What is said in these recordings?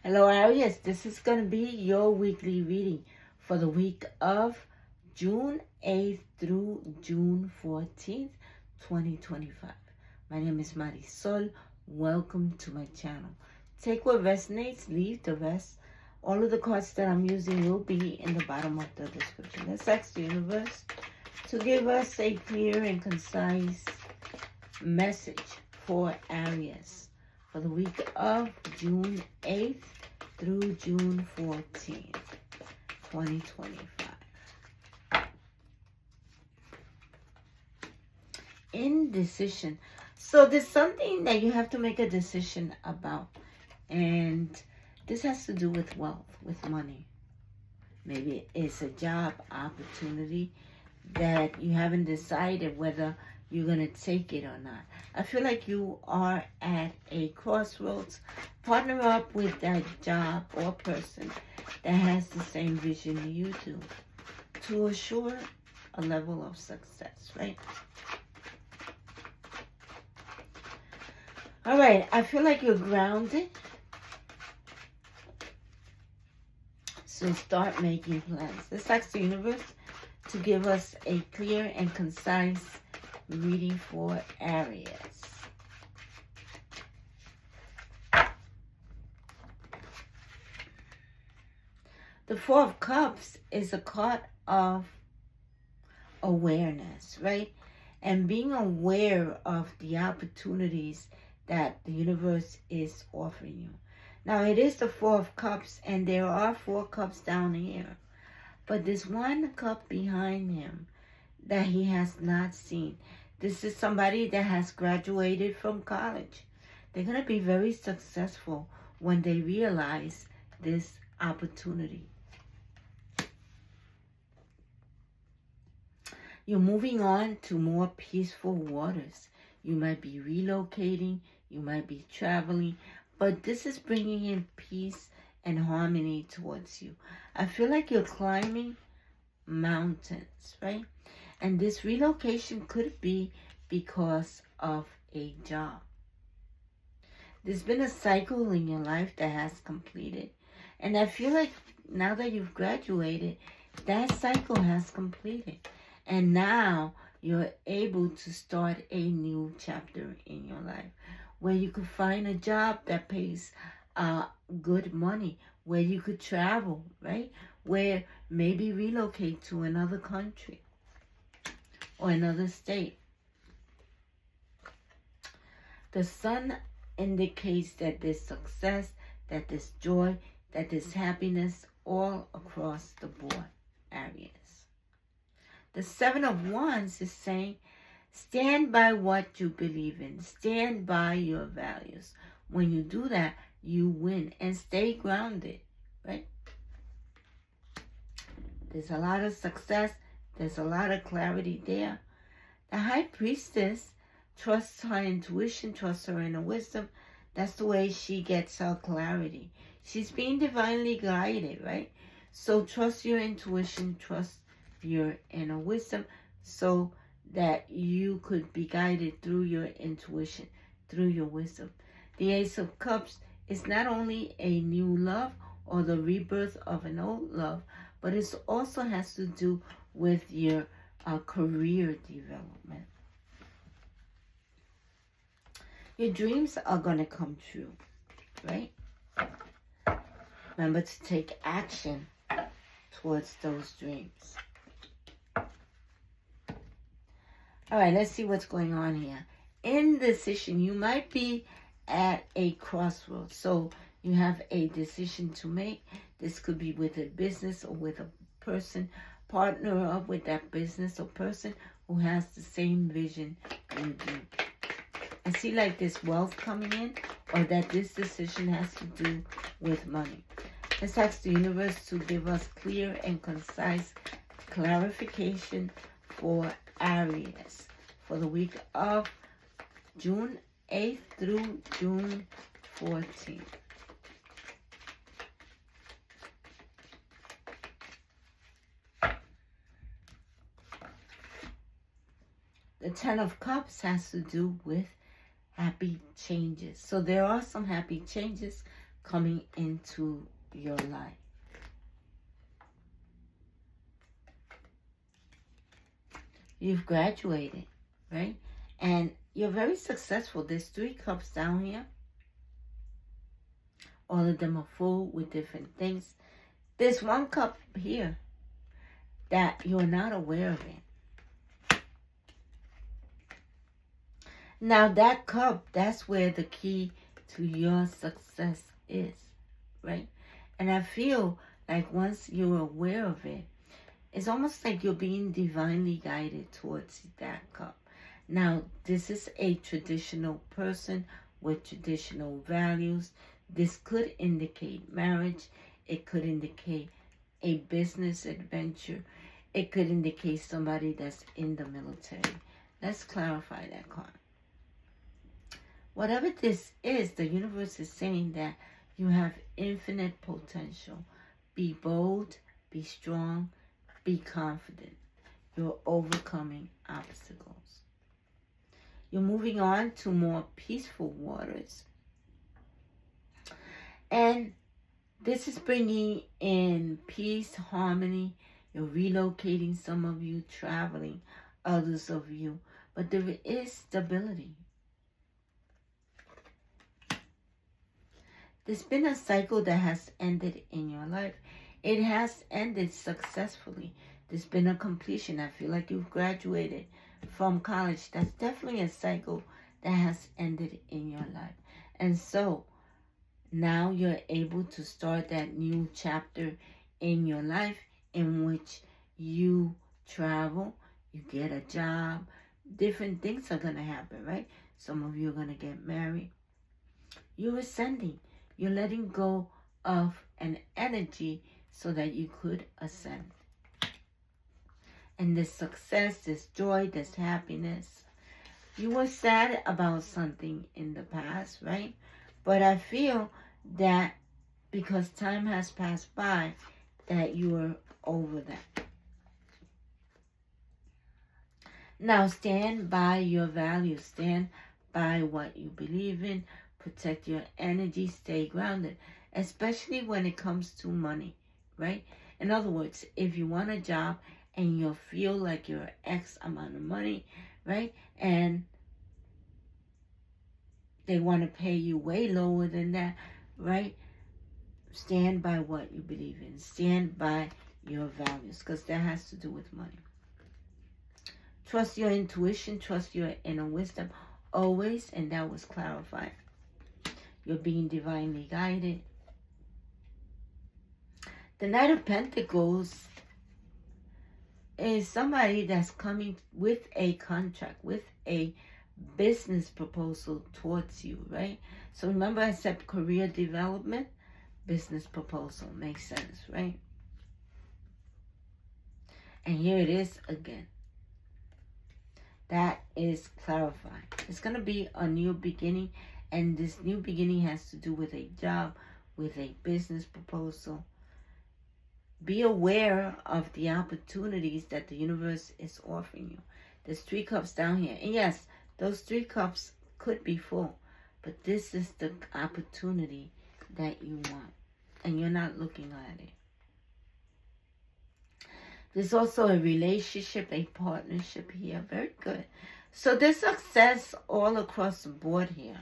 Hello, Aries. This is going to be your weekly reading for the week of June 8th through June 14th, 2025. My name is Marisol. Welcome to my channel. Take what resonates, leave the rest. All of the cards that I'm using will be in the bottom of the description. Let's ask the universe to give us a clear and concise message for Aries for the week of June 8th through June 14th, 2025. Indecision. So there's something that you have to make a decision about. And this has to do with wealth, with money. Maybe it's a job opportunity that you haven't decided whether you're going to take it or not. I feel like you are at a crossroads. Partner up with that job or person that has the same vision you do to assure a level of success, right? All right, I feel like you're grounded. So start making plans. Let's ask the universe to give us a clear and concise reading for Aries. The Four of Cups is a card of awareness, right? And being aware of the opportunities that the universe is offering you. Now, it is the Four of Cups, and there are 4 cups down here. But there's 1 cup behind him that he has not seen. This is somebody that has graduated from college. They're going to be very successful when they realize this opportunity. You're moving on to more peaceful waters. You might be relocating. You might be traveling. But this is bringing in peace and harmony towards you. I feel like you're climbing mountains, right? And this relocation could be because of a job. There's been a cycle in your life that has completed. And I feel like now that you've graduated, that cycle has completed. And now you're able to start a new chapter in your life where you could find a job that pays good money, where you could travel, right? Where maybe relocate to another country or another state. The sun indicates that there's success, that there's joy, that there's happiness all across the board, Aries. The 7 of Wands is saying, stand by what you believe in. Stand by your values. When you do that, you win. And stay grounded, right? There's a lot of success. There's a lot of clarity there. The High Priestess trusts her intuition, trusts her inner wisdom. That's the way she gets her clarity. She's being divinely guided, right? So trust your intuition, trust your inner wisdom so that you could be guided through your intuition, through your wisdom. The Ace of Cups is not only a new love or the rebirth of an old love, but it also has to do with your career development. Your dreams are going to come true, right? Remember to take action towards those dreams. All right, let's see what's going on here. Indecision. You might be at a crossroads. So you have a decision to make. This could be with a business or with a person. Partner up with that business or person who has the same vision you do. I see like this wealth coming in, or that this decision has to do with money. Let's ask the universe to give us clear and concise clarification for Aries for the week of June 8th through June 14th. The 10 of Cups has to do with happy changes. So there are some happy changes coming into your life. You've graduated, right? And you're very successful. There's 3 cups down here. All of them are full with different things. There's 1 cup here that you're not aware of it. Now that cup, that's where the key to your success is, right? And I feel like once you're aware of it, it's almost like you're being divinely guided towards that cup. Now, this is a traditional person with traditional values. This could indicate marriage. It could indicate a business adventure. It could indicate somebody that's in the military. Let's clarify that card. Whatever this is, the universe is saying that you have infinite potential. Be bold, be strong, be confident. You're overcoming obstacles. You're moving on to more peaceful waters. And this is bringing in peace, harmony. You're relocating, some of you traveling, others of you. But there is stability. There's been a cycle that has ended in your life. It has ended successfully. There's been a completion. I feel like you've graduated from college. That's definitely a cycle that has ended in your life. And so now you're able to start that new chapter in your life in which you travel, you get a job, different things are going to happen, right? Some of you are going to get married. You're ascending. You're letting go of an energy so that you could ascend. And this success, this joy, this happiness. You were sad about something in the past, right? But I feel that because time has passed by, that you are over that. Now stand by your values. Stand by what you believe in. Protect your energy. Stay grounded. Especially when it comes to money, right? In other words, if you want a job and you feel like you're X amount of money, right? And they want to pay you way lower than that, right? Stand by what you believe in. Stand by your values, because that has to do with money. Trust your intuition. Trust your inner wisdom always, and that was clarified. You're being divinely guided. The Knight of Pentacles is somebody that's coming with a contract, with a business proposal towards you, right? So remember I said career development, business proposal. Makes sense, right? And here it is again. That is clarified. It's going to be a new beginning, and this new beginning has to do with a job, with a business proposal. Be aware of the opportunities that the universe is offering you. There's 3 cups down here. And yes, those 3 cups could be full, but this is the opportunity that you want, and you're not looking at it. There's also a relationship, a partnership here. Very good. So there's success all across the board here.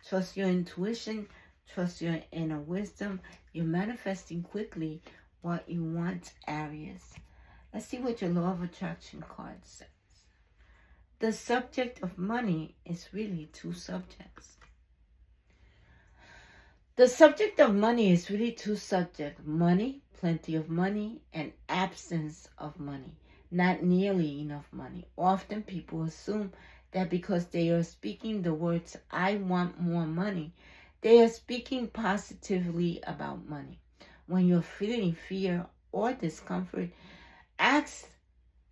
Trust your intuition. Trust your inner wisdom. You're manifesting quickly what you want, Aries. Let's see what your law of attraction card says. The subject of money is really 2 subjects. The subject of money is really 2 subjects. Money, plenty of money, and absence of money. Not nearly enough money. Often people assume that because they are speaking the words, I want more money, they are speaking positively about money. When you're feeling fear or discomfort, ask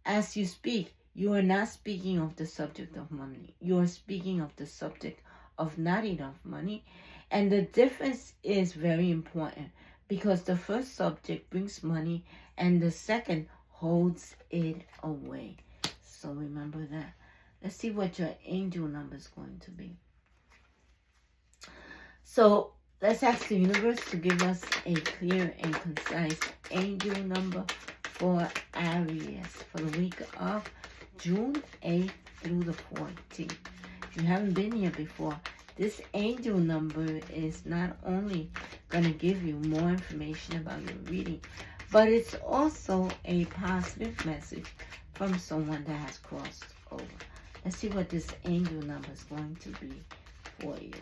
as you speak. You are not speaking of the subject of money. You are speaking of the subject of not enough money. And the difference is very important, because the first subject brings money and the second holds it away. So remember that. Let's see what your angel number is going to be. So Let's ask the universe to give us a clear and concise angel number for Aries for the week of June 8th through the 14th. If you haven't been here before, this angel number is not only going to give you more information about your reading, but it's also a positive message from someone that has crossed over. Let's see what this angel number is going to be for you.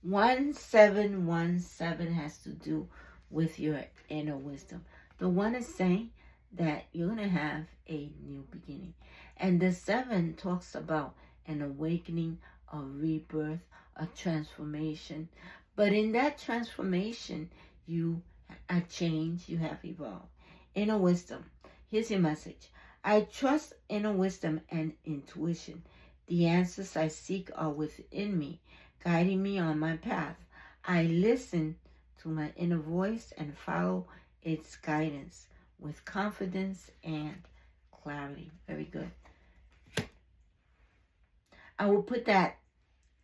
1717 has to do with your inner wisdom. The one is saying that you're going to have a new beginning. And the 7 talks about an awakening, a rebirth, a transformation. But in that transformation, you have changed, you have evolved. Inner wisdom. Here's your message. I trust inner wisdom and intuition. The answers I seek are within me, guiding me on my path. I listen to my inner voice and follow its guidance with confidence and clarity. Very good. I will put that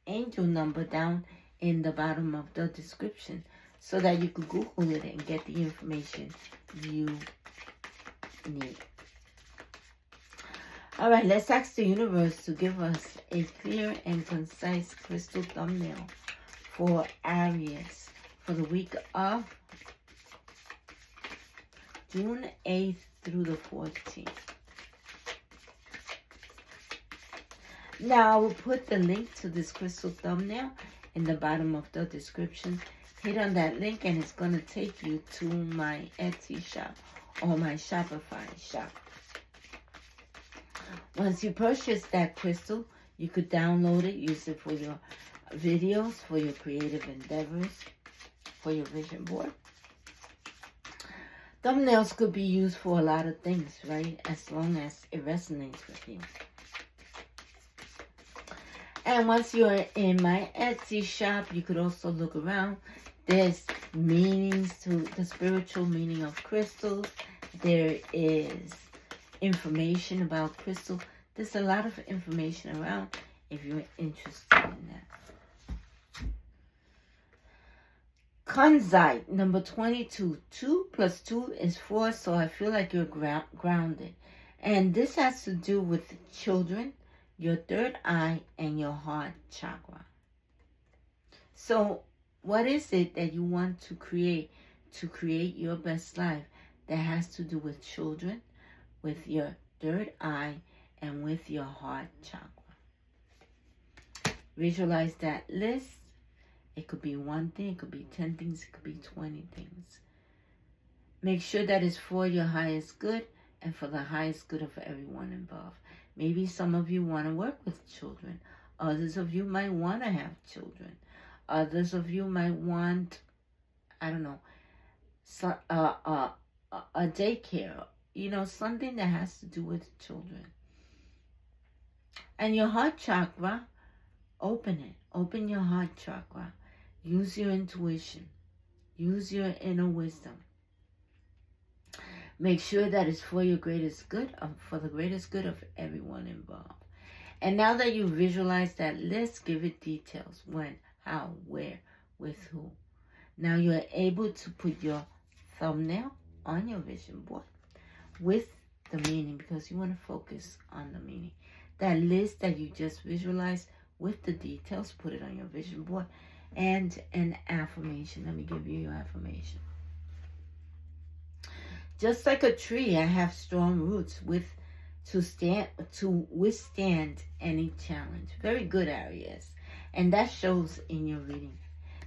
angel number down in the bottom of the description so that you could Google it and get the information you need. All right, let's ask the universe to give us a clear and concise crystal thumbnail for Aries for the week of June 8th through the 14th. Now, I will put the link to this crystal thumbnail in the bottom of the description. Hit on that link and it's going to take you to my Etsy shop or my Shopify shop. Once you purchase that crystal, you could download it, use it for your videos, for your creative endeavors, for your vision board. Thumbnails could be used for a lot of things, right? As long as it resonates with you. And once you're in my Etsy shop, you could also look around. There's meanings to the spiritual meaning of crystals. There is information about crystal. There's a lot of information around if you're interested in that. Kunzite, number 22. 2 plus 2 is 4, so I feel like you're grounded. And this has to do with children, your third eye, and your heart chakra. So what is it that you want to create your best life that has to do with children, with your third eye, and with your heart chakra? Visualize that list. It could be one thing, it could be 10 things, it could be 20 things. Make sure that it's for your highest good and for the highest good of everyone involved. Maybe some of you want to work with children. Others of you might want to have children. Others of you might want, I don't know, a daycare. You know, something that has to do with children. And your heart chakra, open it. Open your heart chakra. Use your intuition. Use your inner wisdom. Make sure that it's for your greatest good, for the greatest good of everyone involved. And now that you visualize that list, give it details. When, how, where, with who. Now you're able to put your thumbnail on your vision board with the meaning, because you want to focus on the meaning. That list that you just visualized with the details, put it on your vision board. And an affirmation. Let me give you your affirmation. Just like a tree, I have strong roots to withstand any challenge. Very good, Aries. And that shows in your reading.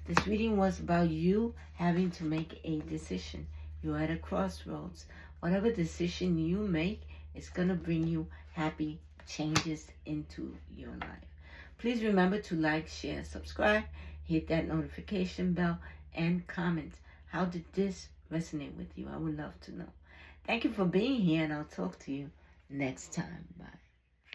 This reading was about you having to make a decision. You're at a crossroads. Whatever decision you make is going to bring you happy changes into your life. Please remember to like, share, subscribe, hit that notification bell, and comment. How did this resonate with you? I would love to know. Thank you for being here, and I'll talk to you next time. Bye.